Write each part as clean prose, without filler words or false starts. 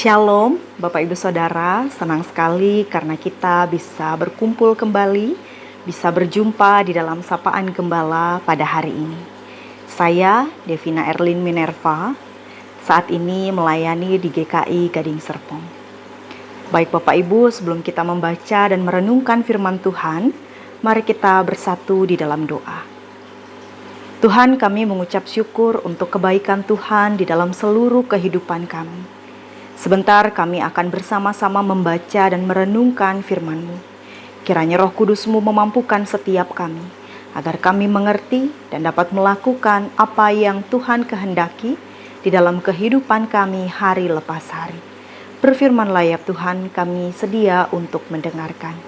Shalom, Bapak Ibu Saudara, senang sekali karena kita bisa berkumpul kembali, bisa berjumpa di dalam Sapaan Gembala pada hari ini. Saya, Devina Erlin Minerva, saat ini melayani di GKI Gading Serpong. Baik Bapak Ibu, sebelum kita membaca dan merenungkan firman Tuhan, mari kita bersatu di dalam doa. Tuhan, kami mengucap syukur untuk kebaikan Tuhan di dalam seluruh kehidupan kami. Sebentar kami akan bersama-sama membaca dan merenungkan firman-Mu. Kiranya Roh Kudus-Mu memampukan setiap kami, agar kami mengerti dan dapat melakukan apa yang Tuhan kehendaki di dalam kehidupan kami hari lepas hari. Berfirmanlah ya Tuhan, kami sedia untuk mendengarkan.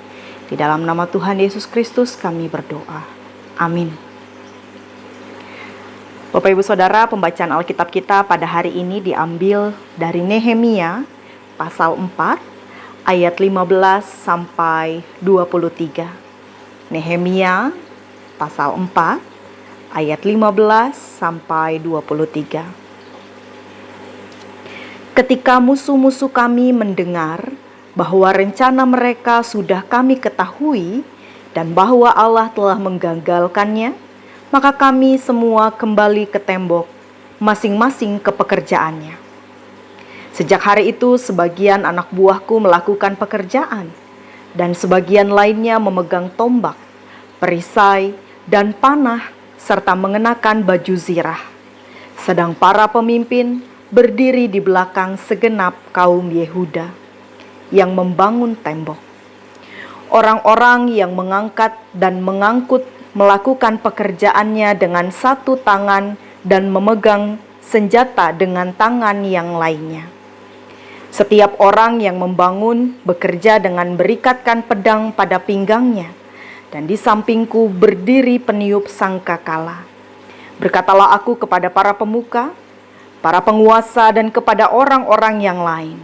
Di dalam nama Tuhan Yesus Kristus kami berdoa. Amin. Bapak Ibu Saudara, pembacaan Alkitab kita pada hari ini diambil dari Nehemia pasal 4 ayat 15 sampai 23. Nehemia pasal 4 ayat 15 sampai 23. Ketika musuh-musuh kami mendengar bahwa rencana mereka sudah kami ketahui dan bahwa Allah telah menggagalkannya, maka kami semua kembali ke tembok, masing-masing ke pekerjaannya. Sejak hari itu, sebagian anak buahku melakukan pekerjaan, dan sebagian lainnya memegang tombak, perisai, dan panah, serta mengenakan baju zirah. Sedang para pemimpin berdiri di belakang segenap kaum Yehuda yang membangun tembok. Orang-orang yang mengangkat dan mengangkut melakukan pekerjaannya dengan satu tangan dan memegang senjata dengan tangan yang lainnya. Setiap orang yang membangun bekerja dengan berikatkan pedang pada pinggangnya, dan di sampingku berdiri peniup sangkakala. Berkatalah aku kepada para pemuka, para penguasa, dan kepada orang-orang yang lain,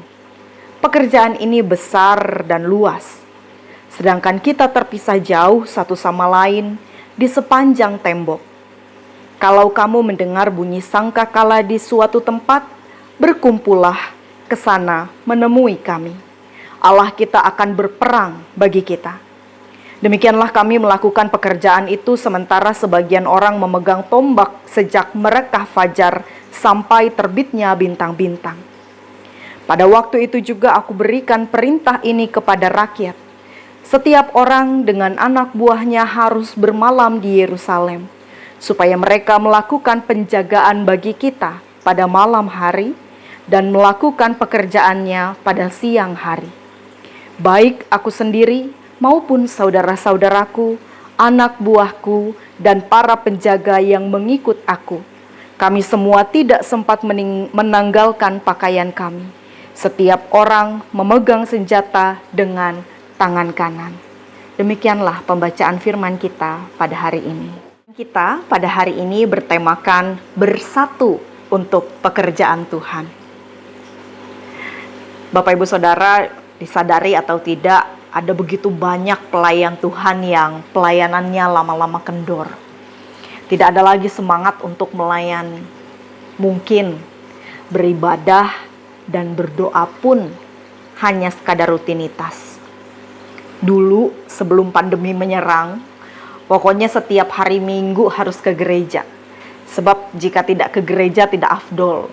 pekerjaan ini besar dan luas, sedangkan kita terpisah jauh satu sama lain di sepanjang tembok. Kalau kamu mendengar bunyi sangkakala di suatu tempat, berkumpullah ke sana menemui kami. Allah kita akan berperang bagi kita. Demikianlah kami melakukan pekerjaan itu sementara sebagian orang memegang tombak sejak merekah fajar sampai terbitnya bintang-bintang. Pada waktu itu juga aku berikan perintah ini kepada rakyat. Setiap orang dengan anak buahnya harus bermalam di Yerusalem, supaya mereka melakukan penjagaan bagi kita pada malam hari dan melakukan pekerjaannya pada siang hari. Baik aku sendiri maupun saudara-saudaraku, anak buahku, dan para penjaga yang mengikut aku, kami semua tidak sempat menanggalkan pakaian kami. Setiap orang memegang senjata dengan tangan kanan. Demikianlah pembacaan firman kita pada hari ini. Kita pada hari ini bertemakan bersatu untuk pekerjaan Tuhan. Bapak Ibu Saudara, disadari atau tidak, ada begitu banyak pelayan Tuhan yang pelayanannya lama-lama kendor. Tidak ada lagi semangat untuk melayani. Mungkin beribadah dan berdoa pun hanya sekadar rutinitas. Dulu sebelum pandemi menyerang, pokoknya setiap hari Minggu harus ke gereja. Sebab jika tidak ke gereja tidak afdol.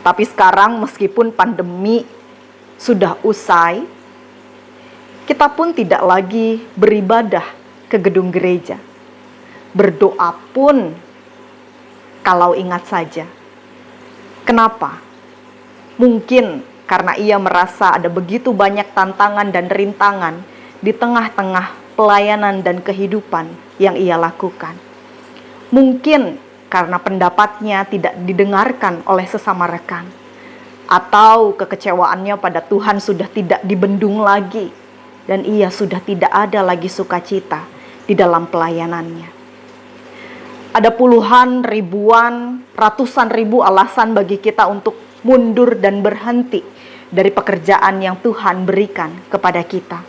Tapi sekarang meskipun pandemi sudah usai, kita pun tidak lagi beribadah ke gedung gereja. Berdoa pun kalau ingat saja. Kenapa? Mungkin karena ia merasa ada begitu banyak tantangan dan rintangan di tengah-tengah pelayanan dan kehidupan yang ia lakukan. Mungkin karena pendapatnya tidak didengarkan oleh sesama rekan, atau kekecewaannya pada Tuhan sudah tidak dibendung lagi, dan ia sudah tidak ada lagi sukacita di dalam pelayanannya. Ada puluhan, ribuan, ratusan ribu alasan bagi kita untuk mundur dan berhenti dari pekerjaan yang Tuhan berikan kepada kita.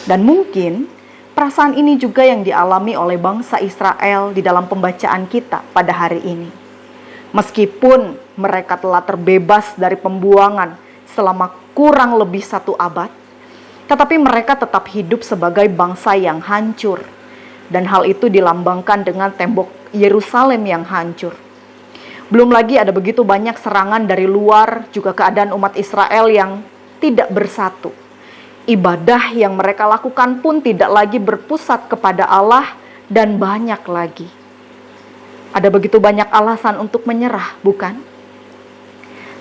Dan mungkin perasaan ini juga yang dialami oleh bangsa Israel di dalam pembacaan kita pada hari ini. Meskipun mereka telah terbebas dari pembuangan selama kurang lebih 1 abad, tetapi mereka tetap hidup sebagai bangsa yang hancur. Dan hal itu dilambangkan dengan tembok Yerusalem yang hancur. Belum lagi ada begitu banyak serangan dari luar, juga keadaan umat Israel yang tidak bersatu. Ibadah yang mereka lakukan pun tidak lagi berpusat kepada Allah, dan banyak lagi. Ada begitu banyak alasan untuk menyerah, bukan?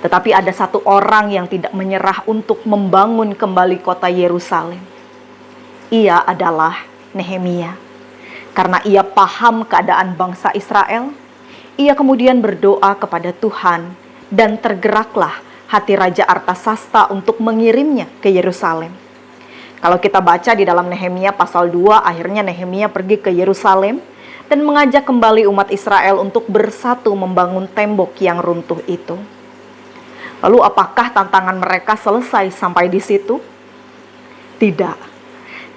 Tetapi ada satu orang yang tidak menyerah untuk membangun kembali kota Yerusalem. Ia adalah Nehemia. Karena ia paham keadaan bangsa Israel, ia kemudian berdoa kepada Tuhan, dan tergeraklah hati Raja Artasasta untuk mengirimnya ke Yerusalem. Kalau kita baca di dalam Nehemia pasal 2, akhirnya Nehemia pergi ke Yerusalem dan mengajak kembali umat Israel untuk bersatu membangun tembok yang runtuh itu. Lalu apakah tantangan mereka selesai sampai di situ? Tidak.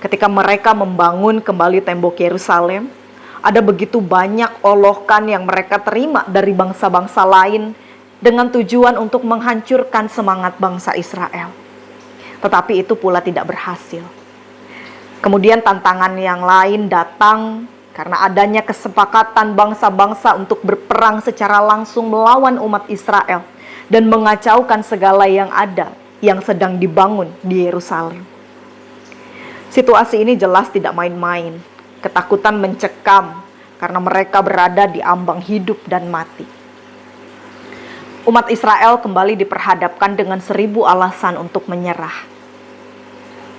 Ketika mereka membangun kembali tembok Yerusalem, ada begitu banyak olokan yang mereka terima dari bangsa-bangsa lain dengan tujuan untuk menghancurkan semangat bangsa Israel. Tetapi itu pula tidak berhasil. Kemudian tantangan yang lain datang karena adanya kesepakatan bangsa-bangsa untuk berperang secara langsung melawan umat Israel dan mengacaukan segala yang ada yang sedang dibangun di Yerusalem. Situasi ini jelas tidak main-main. Ketakutan mencekam karena mereka berada di ambang hidup dan mati. Umat Israel kembali diperhadapkan dengan 1000 alasan untuk menyerah.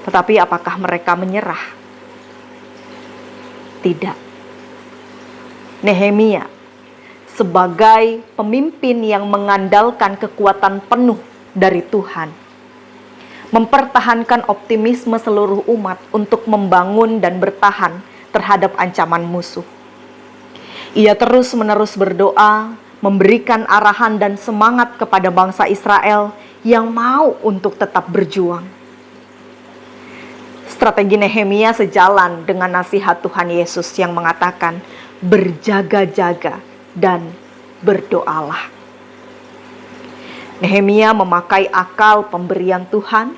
Tetapi apakah mereka menyerah? Tidak. Nehemia sebagai pemimpin yang mengandalkan kekuatan penuh dari Tuhan, mempertahankan optimisme seluruh umat untuk membangun dan bertahan terhadap ancaman musuh. Ia terus-menerus berdoa, memberikan arahan dan semangat kepada bangsa Israel yang mau untuk tetap berjuang. Strategi Nehemia sejalan dengan nasihat Tuhan Yesus yang mengatakan, berjaga-jaga dan berdoalah. Nehemia memakai akal pemberian Tuhan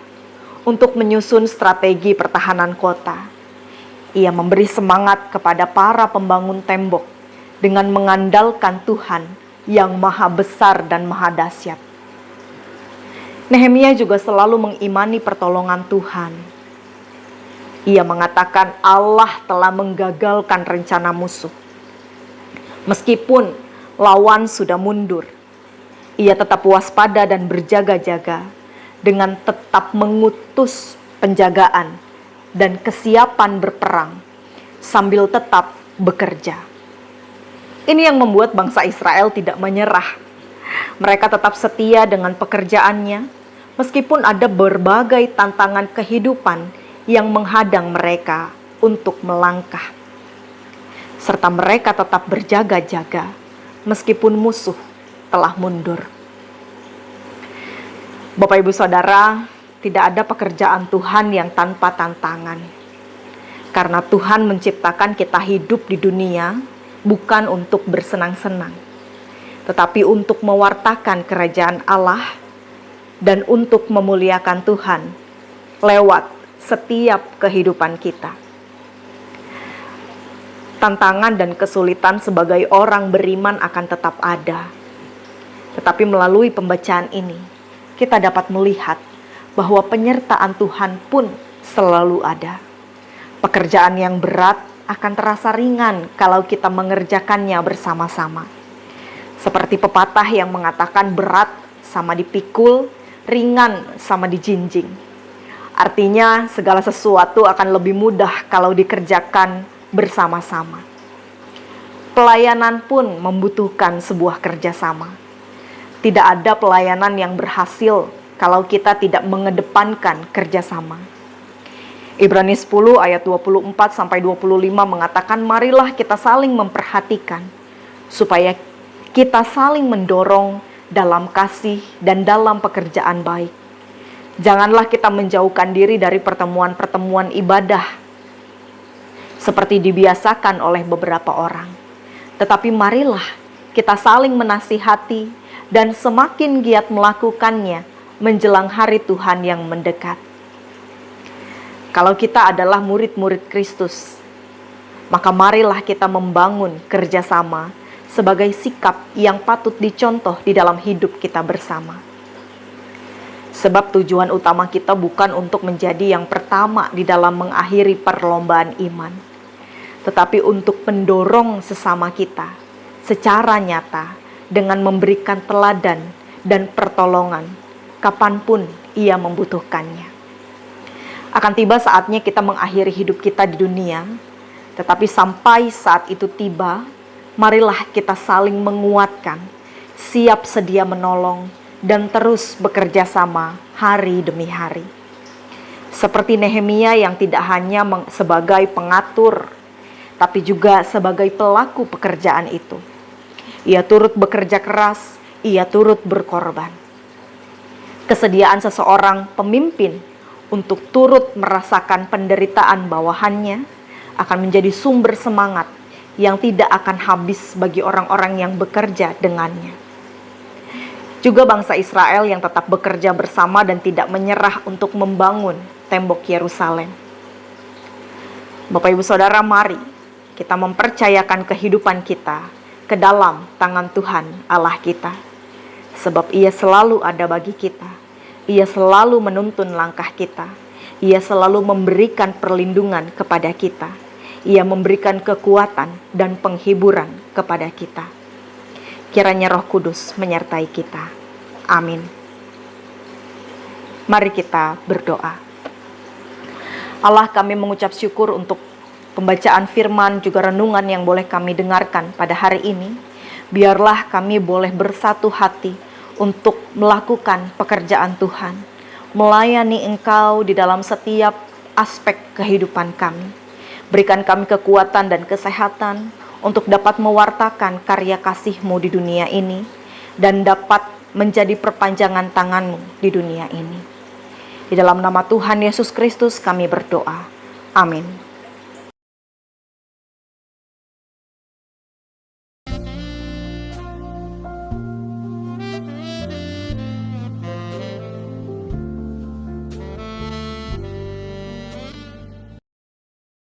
untuk menyusun strategi pertahanan kota. Ia memberi semangat kepada para pembangun tembok dengan mengandalkan Tuhan yang maha besar dan maha dahsyat. Nehemia juga selalu mengimani pertolongan Tuhan. Ia mengatakan Allah telah menggagalkan rencana musuh. Meskipun lawan sudah mundur, ia tetap waspada dan berjaga-jaga dengan tetap mengutus penjagaan dan kesiapan berperang sambil tetap bekerja. Ini yang membuat bangsa Israel tidak menyerah. Mereka tetap setia dengan pekerjaannya, meskipun ada berbagai tantangan kehidupan yang menghadang mereka untuk melangkah. Serta mereka tetap berjaga-jaga, meskipun musuh telah mundur. Bapak Ibu Saudara, tidak ada pekerjaan Tuhan yang tanpa tantangan. Karena Tuhan menciptakan kita hidup di dunia bukan untuk bersenang-senang, tetapi untuk mewartakan kerajaan Allah dan untuk memuliakan Tuhan lewat setiap kehidupan kita. Tantangan dan kesulitan sebagai orang beriman akan tetap ada. Tetapi melalui pembacaan ini, kita dapat melihat bahwa penyertaan Tuhan pun selalu ada. Pekerjaan yang berat akan terasa ringan kalau kita mengerjakannya bersama-sama. Seperti pepatah yang mengatakan berat sama dipikul, ringan sama dijinjing. Artinya segala sesuatu akan lebih mudah kalau dikerjakan bersama-sama. Pelayanan pun membutuhkan sebuah kerjasama. Tidak ada pelayanan yang berhasil kalau kita tidak mengedepankan kerjasama. Ibrani 10 ayat 24-25 mengatakan, marilah kita saling memperhatikan, supaya kita saling mendorong dalam kasih dan dalam pekerjaan baik. Janganlah kita menjauhkan diri dari pertemuan-pertemuan ibadah, seperti dibiasakan oleh beberapa orang. Tetapi marilah kita saling menasihati, dan semakin giat melakukannya menjelang hari Tuhan yang mendekat. Kalau kita adalah murid-murid Kristus, maka marilah kita membangun kerjasama sebagai sikap yang patut dicontoh di dalam hidup kita bersama. Sebab tujuan utama kita bukan untuk menjadi yang pertama di dalam mengakhiri perlombaan iman, tetapi untuk mendorong sesama kita secara nyata dengan memberikan teladan dan pertolongan kapanpun ia membutuhkannya. Akan tiba saatnya kita mengakhiri hidup kita di dunia, tetapi sampai saat itu tiba, marilah kita saling menguatkan, siap sedia menolong, dan terus bekerja sama hari demi hari. Seperti Nehemia yang tidak hanya sebagai pengatur, tapi juga sebagai pelaku pekerjaan itu. Ia turut bekerja keras, ia turut berkorban. Kesediaan seseorang pemimpin untuk turut merasakan penderitaan bawahannya akan menjadi sumber semangat yang tidak akan habis bagi orang-orang yang bekerja dengannya. Juga bangsa Israel yang tetap bekerja bersama dan tidak menyerah untuk membangun tembok Yerusalem. Bapak Ibu Saudara, mari kita mempercayakan kehidupan kita ke dalam tangan Tuhan Allah kita. Sebab Ia selalu ada bagi kita. Ia selalu menuntun langkah kita. Ia selalu memberikan perlindungan kepada kita. Ia memberikan kekuatan dan penghiburan kepada kita. Kiranya Roh Kudus menyertai kita. Amin. Mari kita berdoa. Allah, kami mengucap syukur untuk pembacaan firman juga renungan yang boleh kami dengarkan pada hari ini. Biarlah kami boleh bersatu hati untuk melakukan pekerjaan Tuhan, melayani Engkau di dalam setiap aspek kehidupan kami. Berikan kami kekuatan dan kesehatan untuk dapat mewartakan karya kasih-Mu di dunia ini dan dapat menjadi perpanjangan tangan-Mu di dunia ini. Di dalam nama Tuhan Yesus Kristus kami berdoa. Amin.